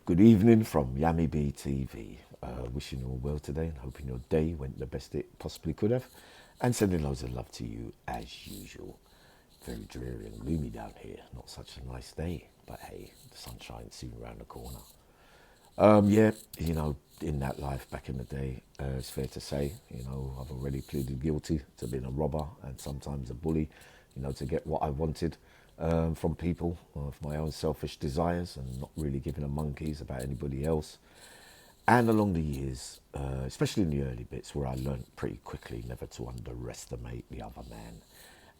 Good evening from Yammy TV. Wishing you all well today and hoping your day went the best it possibly could have. And sending loads of love to you as usual. Very dreary and gloomy down here. Not such a nice day, but hey, the sunshine's soon round the corner. Yeah, in that life back in the day, it's fair to say, I've already pleaded guilty to being a robber and sometimes a bully, to get what I wanted from people of my own selfish desires and not really giving a monkeys about anybody else. And along the years, especially in the early bits where I learnt pretty quickly never to underestimate the other man.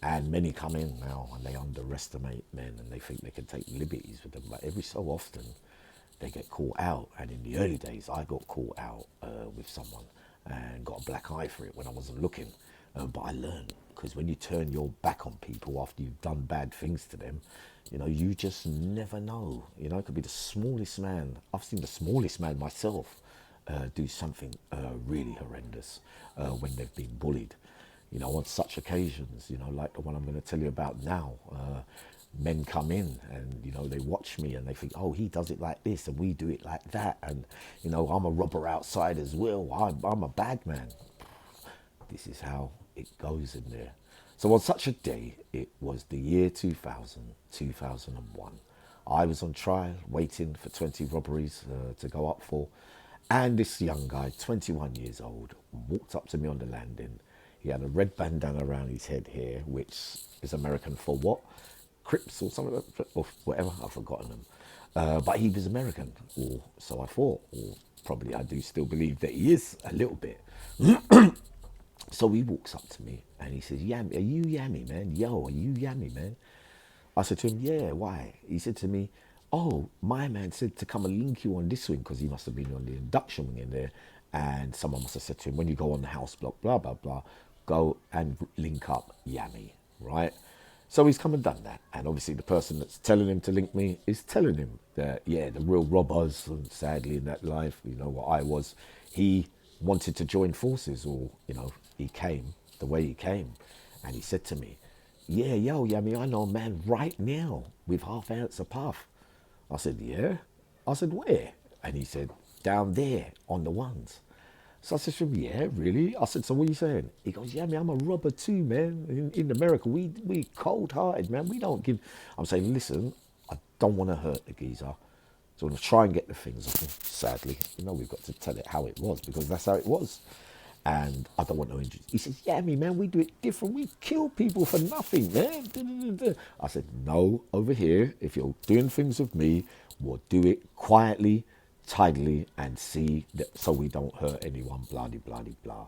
And many come in now and they underestimate men and they think they can take liberties with them. But every so often, they get caught out. And in the early days, I got caught out with someone and got a black eye for it when I wasn't looking. But I learned because when you turn your back on people after you've done bad things to them, you just never know. It could be the smallest man. I've seen the smallest man myself do something really horrendous when they've been bullied. On such occasions, like the one I'm going to tell you about now, men come in and, they watch me and they think, oh, he does it like this and we do it like that. And, I'm a robber outside as well. I'm a bad man. This is how it goes in there. So on such a day, it was the year 2000, 2001. I was on trial, waiting for 20 robberies to go up for. And this young guy, 21 years old, walked up to me on the landing. He had a red bandana around his head here, which is American for what? Crips or something, or whatever, I've forgotten them. But he was American, or so I thought, or probably I do still believe that he is a little bit. So he walks up to me and he says, Yammy, are you Yammy, man? Yo, are you Yammy, man? I said to him, yeah, why? He said to me, oh, my man said to come and link you on this wing because he must have been on the induction wing in there. And someone must have said to him, when you go on the house block, blah, blah, blah, go and link up Yammy, right? So he's come and done that. And obviously the person that's telling him to link me is telling him that, yeah, the real robbers, and sadly in that life, what I was, he wanted to join forces or, he came the way he came. And he said to me, yeah, yo, Yammy, I know a man right now with half ounce of puff. I said, yeah? I said, where? And he said, down there on the ones. So I said to him, yeah, really? I said, so what are you saying? He goes, yeah, man, I'm a robber too, man. In America, we cold-hearted, man. We don't give... I'm saying, listen, I don't want to hurt the geezer. So I'm going to try and get the things off him, sadly. We've got to tell it how it was because that's how it was. And I don't want no injuries. He says, yeah, man, we do it different. We kill people for nothing, man. I said, no, over here, if you're doing things with me, we'll do it quietly, tidily, and see that so we don't hurt anyone, blah, blah, blah, blah.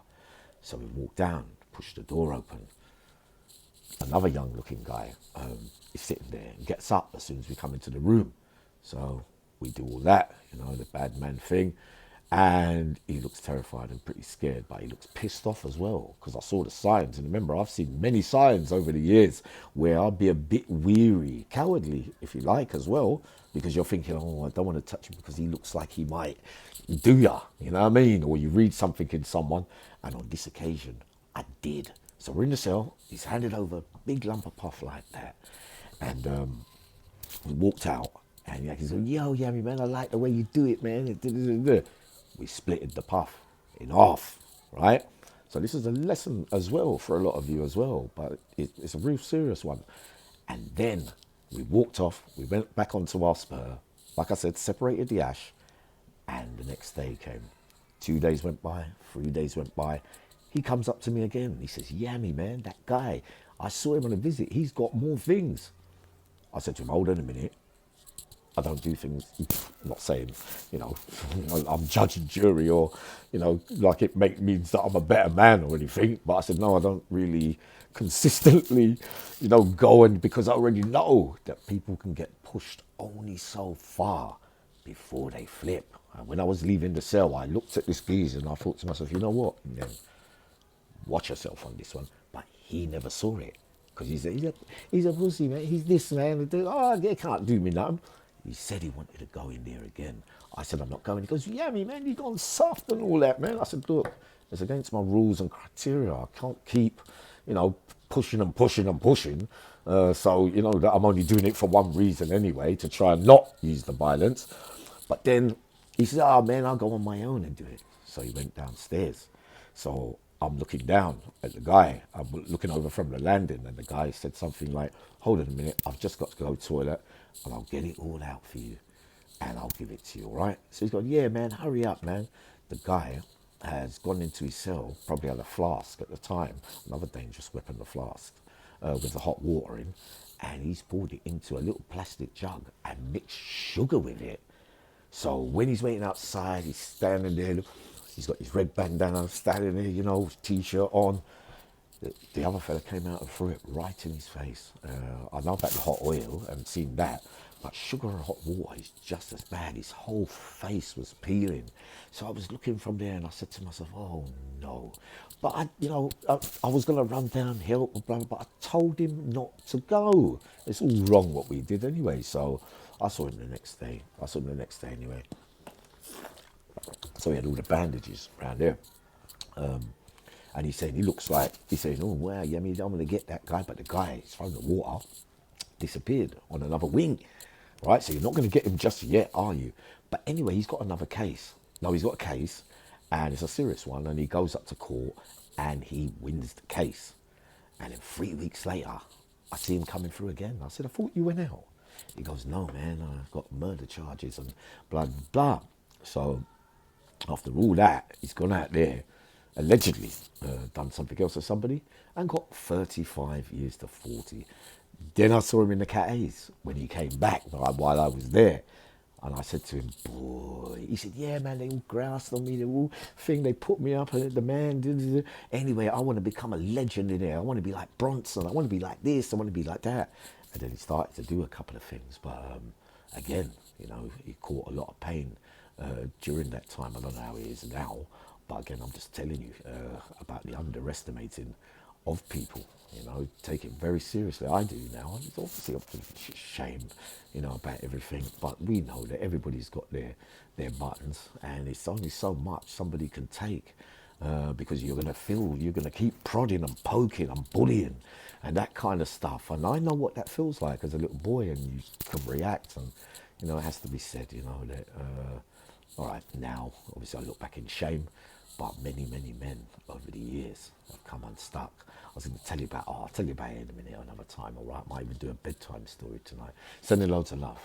So we walk down, push the door open. Another young looking guy is sitting there and gets up as soon as we come into the room. So we do all that, the bad man thing. And he looks terrified and pretty scared, but he looks pissed off as well because I saw the signs. And remember, I've seen many signs over the years where I'll be a bit weary, cowardly, if you like, as well, because you're thinking, oh, I don't want to touch him because he looks like he might do ya, you know what I mean? Or you read something in someone. And on this occasion, I did. So we're in the cell. He's handed over a big lump of puff like that. And we walked out. And he's like, yo, Yammy, man, I like the way you do it, man. We splitted the puff in half, right? So this is a lesson as well for a lot of you as well, but it's a real serious one. And then we walked off, we went back onto our spur, like I said, separated the ash, and the next day came. 2 days went by, 3 days went by. He comes up to me again. He says, Yammy, man, that guy, I saw him on a visit. He's got more things. I said to him, hold on a minute. I don't do things, I'm not saying, I'm judge and jury or, like it means that I'm a better man or anything. But I said, no, I don't really consistently, go and because I already know that people can get pushed only so far before they flip. And when I was leaving the cell, I looked at this geezer and I thought to myself, you know what? Yeah, watch yourself on this one. But he never saw it because he's a pussy, man. He's this man. Oh, they can't do me nothing. He said he wanted to go in there again. I said, I'm not going. He goes, yeah, man, you've gone soft and all that, man. I said, look, it's against my rules and criteria. I can't keep, pushing and pushing and pushing. So, that I'm only doing it for one reason anyway, to try and not use the violence. But then he said, oh man, I'll go on my own and do it. So he went downstairs. So I'm looking down at the guy. I'm looking over from the landing, and the guy said something like, hold on a minute, I've just got to go to the toilet and I'll get it all out for you and I'll give it to you, all right? So he's going, yeah, man, hurry up, man. The guy has gone into his cell, probably had a flask at the time, another dangerous weapon, the flask, with the hot water in, and he's poured it into a little plastic jug and mixed sugar with it. So when he's waiting outside, he's standing there, he's got his red bandana, standing there, you know, t-shirt on. The other fella came out and threw it right in his face. I know about the hot oil and seen that, but sugar and hot water is just as bad. His whole face was peeling. So I was looking from there and I said to myself, oh no. But I was going to run down and help, blah, blah, but I told him not to go. It's all wrong what we did anyway. So I saw him the next day. Anyway. So he had all the bandages around there. And he said, oh, wow, Yammy, I'm going to get that guy. But the guy, he's thrown the water, disappeared on another wing, right? So you're not going to get him just yet, are you? But anyway, he's got another case. No, he's got a case, and it's a serious one. And he goes up to court, and he wins the case. And then 3 weeks later, I see him coming through again. I said, I thought you went out. He goes, no, man, I've got murder charges and blah, blah, blah. So after all that, he's gone out there, allegedly done something else to somebody, and got 35 years to 40. Then I saw him in the Cat A's when he came back while I was there. And I said to him, boy, he said, yeah, man, they all groused on me, they put me up, the man, anyway, I want to become a legend in there. I want to be like Bronson, I want to be like this, I want to be like that. And then he started to do a couple of things, but again, he caught a lot of pain during that time. I don't know how he is now, but again, I'm just telling you about the underestimating of people. Take it very seriously. I do now. It's obviously up to shame, about everything. But we know that everybody's got their buttons, and it's only so much somebody can take, because you're going to keep prodding and poking and bullying and that kind of stuff. And I know what that feels like as a little boy, and you can react, and it has to be said, that. All right, now obviously I look back in shame, but many, many men over the years have come unstuck. I was going to tell you about, I'll tell you about it in a minute, another time, all right? I might even do a bedtime story tonight. Sending loads of love.